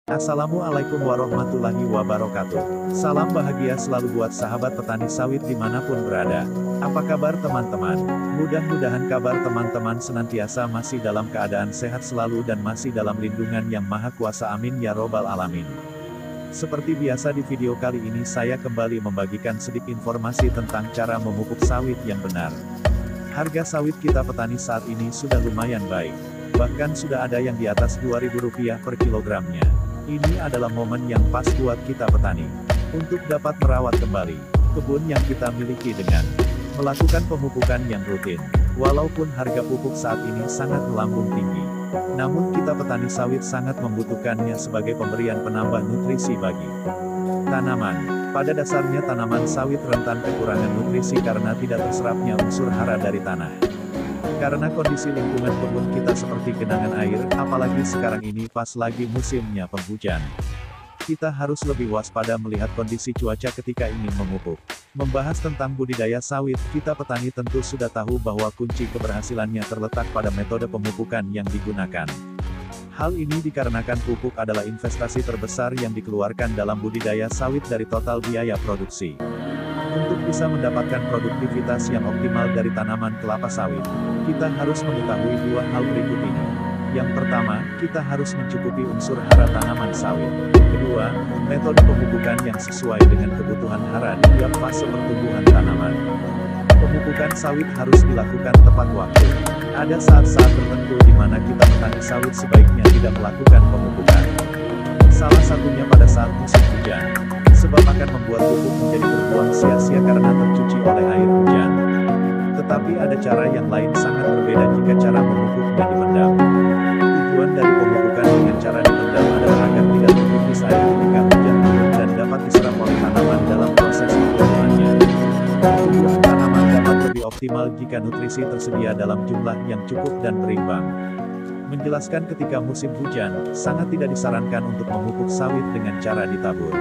Assalamualaikum warahmatullahi wabarakatuh. Salam bahagia selalu buat sahabat petani sawit dimanapun berada. Apa kabar teman-teman? Mudah-mudahan kabar teman-teman senantiasa masih dalam keadaan sehat selalu dan masih dalam lindungan yang maha kuasa, amin ya robbal alamin. Seperti biasa di video kali ini saya kembali membagikan sedikit informasi tentang cara memupuk sawit yang benar. Harga sawit kita petani saat ini sudah lumayan baik. Bahkan sudah ada yang di atas Rp2.000 per kilogramnya. Ini adalah momen yang pas buat kita petani untuk dapat merawat kembali kebun yang kita miliki dengan melakukan pemupukan yang rutin. Walaupun harga pupuk saat ini sangat melambung tinggi, namun kita petani sawit sangat membutuhkannya sebagai pemberian penambah nutrisi bagi tanaman. Pada dasarnya tanaman sawit rentan kekurangan nutrisi karena tidak terserapnya unsur hara dari tanah. Karena kondisi lingkungan kebun kita seperti genangan air, apalagi sekarang ini pas lagi musimnya penghujan. Kita harus lebih waspada melihat kondisi cuaca ketika ingin memupuk. Membahas tentang budidaya sawit, kita petani tentu sudah tahu bahwa kunci keberhasilannya terletak pada metode pemupukan yang digunakan. Hal ini dikarenakan pupuk adalah investasi terbesar yang dikeluarkan dalam budidaya sawit dari total biaya produksi. Untuk bisa mendapatkan produktivitas yang optimal dari tanaman kelapa sawit, kita harus mengetahui dua hal berikut ini. Yang pertama, kita harus mencukupi unsur hara tanaman sawit. Kedua, metode pemupukan yang sesuai dengan kebutuhan hara di tiap fase pertumbuhan tanaman. Pemupukan sawit harus dilakukan tepat waktu. Ada saat-saat tertentu di mana kita petani sawit sebaiknya tidak melakukan pemupukan. Salah satunya pada saat musim hujan, sebab akan membuat pupuk menjadi terbuang sia-sia karena tercuci oleh air hujan. Tetapi ada cara yang lain sangat berbeda jika cara memupuknya dipendam. Tujuan dari pemupukan dengan cara dipendam adalah agar tidak terkikis air ketika hujan turun dan dapat diserap oleh tanaman dalam proses pertumbuhannya. Tumbuhan tanaman dapat lebih optimal jika nutrisi tersedia dalam jumlah yang cukup dan berimbang. Menjelaskan ketika musim hujan, sangat tidak disarankan untuk memupuk sawit dengan cara ditabur,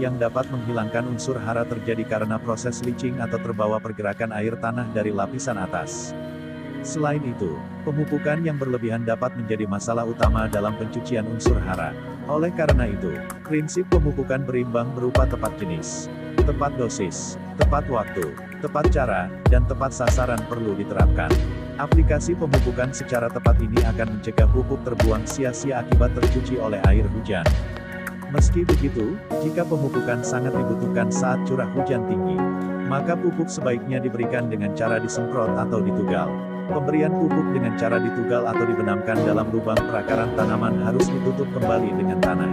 yang dapat menghilangkan unsur hara terjadi karena proses leaching atau terbawa pergerakan air tanah dari lapisan atas. Selain itu, pemupukan yang berlebihan dapat menjadi masalah utama dalam pencucian unsur hara. Oleh karena itu, prinsip pemupukan berimbang berupa tepat jenis, tepat dosis, tepat waktu, tepat cara, dan tepat sasaran perlu diterapkan. Aplikasi pemupukan secara tepat ini akan mencegah pupuk terbuang sia-sia akibat tercuci oleh air hujan. Meski begitu, jika pemupukan sangat dibutuhkan saat curah hujan tinggi, maka pupuk sebaiknya diberikan dengan cara disemprot atau ditugal. Pemberian pupuk dengan cara ditugal atau dibenamkan dalam lubang perakaran tanaman harus ditutup kembali dengan tanah.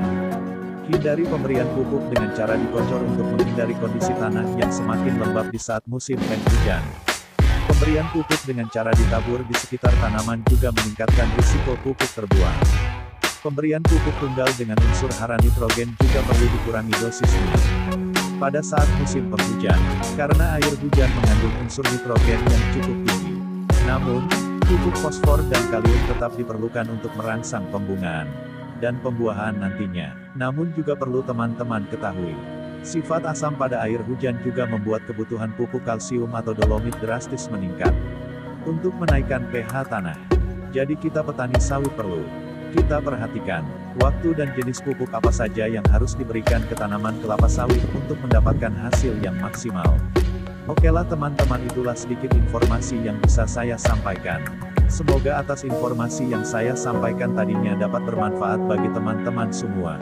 Hindari pemberian pupuk dengan cara dikocor untuk menghindari kondisi tanah yang semakin lembab di saat musim penghujan. Pemberian pupuk dengan cara ditabur di sekitar tanaman juga meningkatkan risiko pupuk terbuang. Pemberian pupuk tunggal dengan unsur hara nitrogen juga perlu dikurangi dosisnya pada saat musim penghujan, karena air hujan mengandung unsur nitrogen yang cukup tinggi. Namun, pupuk fosfor dan kalium tetap diperlukan untuk merangsang pembungaan dan pembuahan nantinya. Namun juga perlu teman-teman ketahui, sifat asam pada air hujan juga membuat kebutuhan pupuk kalsium atau dolomit drastis meningkat untuk menaikkan pH tanah. Jadi kita petani sawit perlu kita perhatikan waktu dan jenis pupuk apa saja yang harus diberikan ke tanaman kelapa sawit untuk mendapatkan hasil yang maksimal. Okelah teman-teman, itulah sedikit informasi yang bisa saya sampaikan. Semoga atas informasi yang saya sampaikan tadinya dapat bermanfaat bagi teman-teman semua.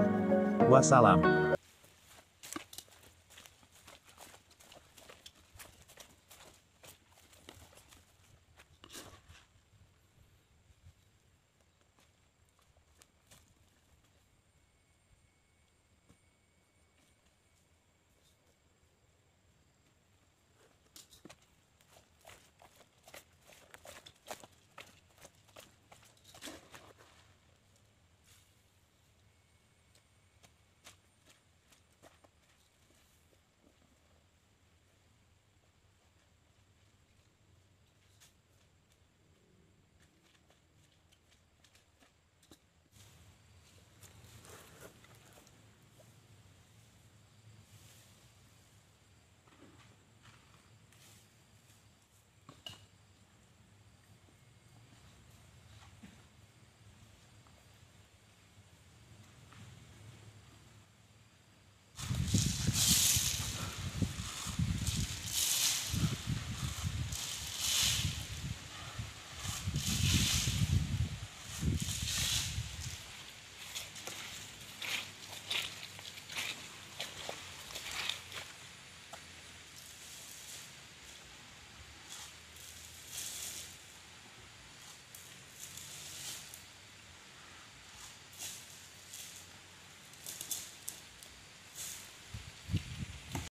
Wassalam.